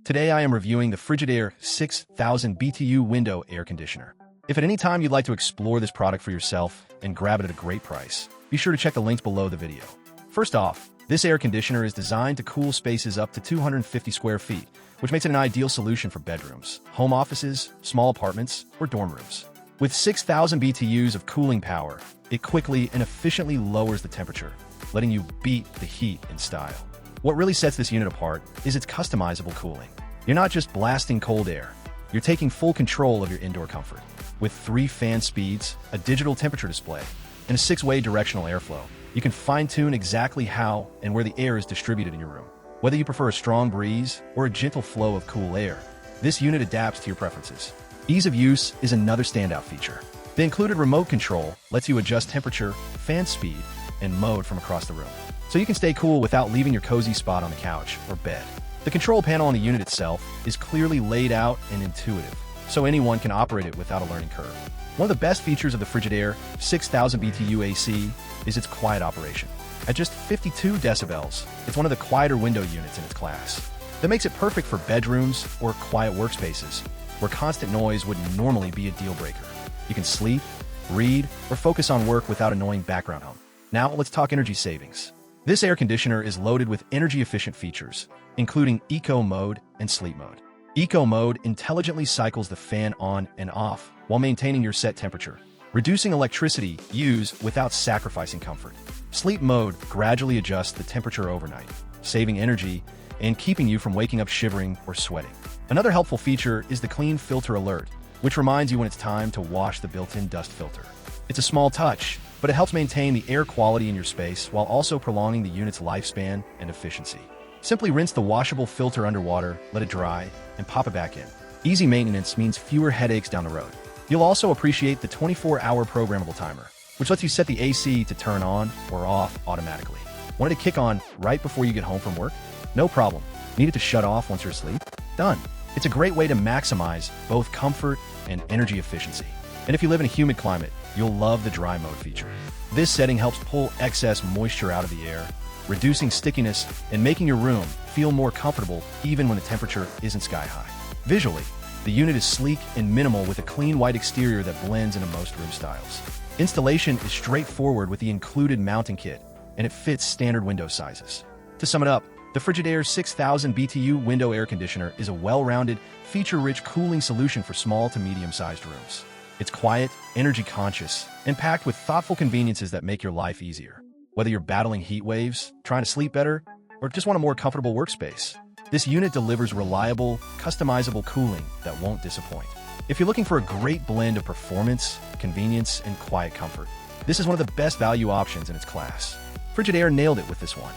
Today I am reviewing the Frigidaire 6000 BTU Window Air Conditioner. If at any time you'd like to explore this product for yourself and grab it at a great price, be sure to check the links below the video. First off, this air conditioner is designed to cool spaces up to 250 square feet, which makes it an ideal solution for bedrooms, home offices, small apartments, or dorm rooms. With 6,000 BTUs of cooling power, it quickly and efficiently lowers the temperature, letting you beat the heat in style. What really sets this unit apart is its customizable cooling. You're not just blasting cold air, you're taking full control of your indoor comfort. With 3 fan speeds, a digital temperature display, and a 6-way directional airflow, you can fine-tune exactly how and where the air is distributed in your room. Whether you prefer a strong breeze or a gentle flow of cool air, this unit adapts to your preferences. Ease of use is another standout feature. The included remote control lets you adjust temperature, fan speed, and mode from across the room, so you can stay cool without leaving your cozy spot on the couch or bed. The control panel on the unit itself is clearly laid out and intuitive, so anyone can operate it without a learning curve. One of the best features of the Frigidaire 6000 BTU AC is its quiet operation. At just 52 decibels, it's one of the quieter window units in its class. That makes it perfect for bedrooms or quiet workspaces, where constant noise would normally be a deal breaker. You can sleep, read, or focus on work without annoying background hum. Now let's talk energy savings. This air conditioner is loaded with energy-efficient features, including Eco Mode and Sleep Mode. Eco Mode intelligently cycles the fan on and off while maintaining your set temperature, reducing electricity use without sacrificing comfort. Sleep Mode gradually adjusts the temperature overnight, saving energy and keeping you from waking up shivering or sweating. Another helpful feature is the Clean Filter Alert, which reminds you when it's time to wash the built-in dust filter. It's a small touch, but it helps maintain the air quality in your space while also prolonging the unit's lifespan and efficiency. Simply rinse the washable filter underwater, let it dry, and pop it back in. Easy maintenance means fewer headaches down the road. You'll also appreciate the 24-hour programmable timer, which lets you set the AC to turn on or off automatically. Want it to kick on right before you get home from work? No problem. Need it to shut off once you're asleep? Done. It's a great way to maximize both comfort and energy efficiency. And if you live in a humid climate, you'll love the dry mode feature. This setting helps pull excess moisture out of the air, reducing stickiness and making your room feel more comfortable even when the temperature isn't sky high. Visually, the unit is sleek and minimal with a clean white exterior that blends into most room styles. Installation is straightforward with the included mounting kit, and it fits standard window sizes. To sum it up, the Frigidaire 6000 BTU Window Air Conditioner is a well-rounded, feature-rich cooling solution for small to medium-sized rooms. It's quiet, energy-conscious, and packed with thoughtful conveniences that make your life easier. Whether you're battling heat waves, trying to sleep better, or just want a more comfortable workspace, this unit delivers reliable, customizable cooling that won't disappoint. If you're looking for a great blend of performance, convenience, and quiet comfort, this is one of the best value options in its class. Frigidaire nailed it with this one.